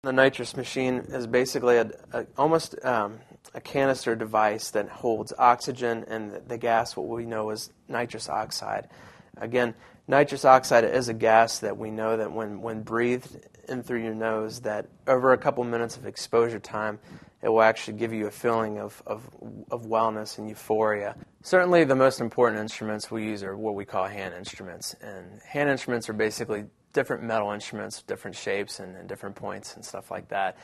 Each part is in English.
The nitrous machine is basically almost a canister device that holds oxygen and the gas, what we know as nitrous oxide. Again, nitrous oxide is a gas that we know that when breathed in through your nose, that over a couple minutes of exposure time, it will actually give you a feeling of wellness and euphoria. Certainly the most important instruments we use are what we call hand instruments. And hand instruments are basically different metal instruments, different shapes and different points and stuff like that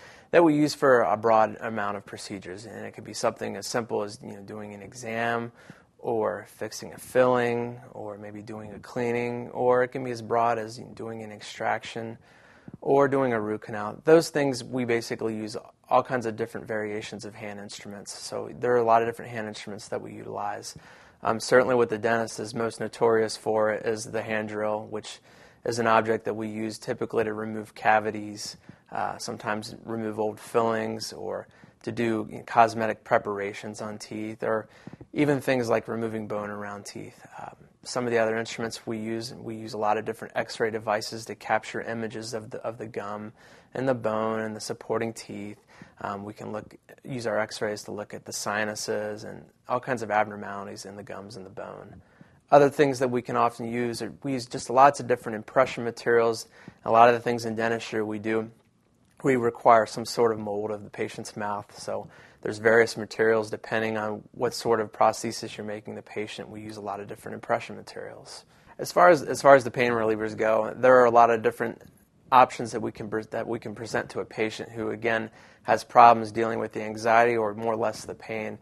we use for a broad amount of procedures. And it could be something as simple as doing an exam, or fixing a filling, or maybe doing a cleaning, or it can be as broad as doing an extraction or doing a root canal. Those things, we basically use all kinds of different variations of hand instruments. So there are a lot of different hand instruments that we utilize. Certainly what the dentist is most notorious for is the hand drill, which is an object that we use typically to remove cavities, sometimes remove old fillings, or to do cosmetic preparations on teeth, or even things like removing bone around teeth. Some of the other instruments we use a lot of different X-ray devices to capture images of the gum and the bone and the supporting teeth. We can use our X-rays to look at the sinuses and all kinds of abnormalities in the gums and the bone. Other things that we can often use we use just lots of different impression materials. A lot of the things in dentistry we require some sort of mold of the patient's mouth. So there's various materials depending on what sort of prosthesis you're making the patient. We use a lot of different impression materials. As far as the pain relievers go, there are a lot of different options that we can present to a patient who, again, has problems dealing with the anxiety or more or less the pain.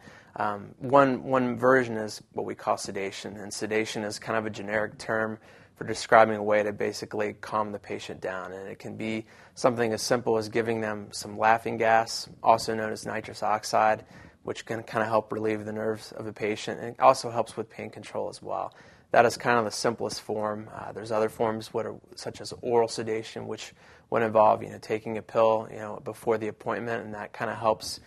One version is what we call sedation, and sedation is kind of a generic term for describing a way to basically calm the patient down. And it can be something as simple as giving them some laughing gas, also known as nitrous oxide, which can kind of help relieve the nerves of a patient, and it also helps with pain control as well. That is kind of the simplest form. There's other forms such as oral sedation, which would involve taking a pill before the appointment, and that kind of helps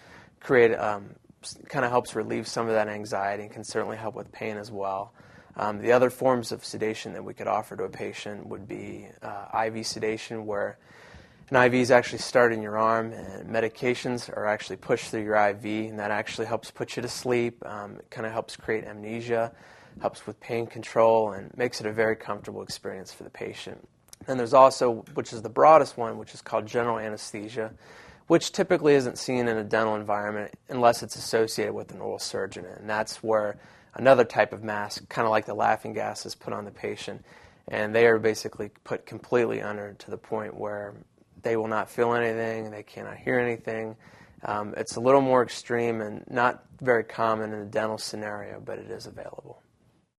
relieve some of that anxiety and can certainly help with pain as well. The other forms of sedation that we could offer to a patient would be IV sedation, where an IV is actually started in your arm and medications are actually pushed through your IV, and that actually helps put you to sleep. It kind of helps create amnesia, helps with pain control, and makes it a very comfortable experience for the patient. And there's also, which is the broadest one, which is called general anesthesia, which typically isn't seen in a dental environment unless it's associated with an oral surgeon. And that's where another type of mask, kind of like the laughing gas, is put on the patient. And they are basically put completely under to the point where they will not feel anything, they cannot hear anything. It's a little more extreme and not very common in a dental scenario, but it is available.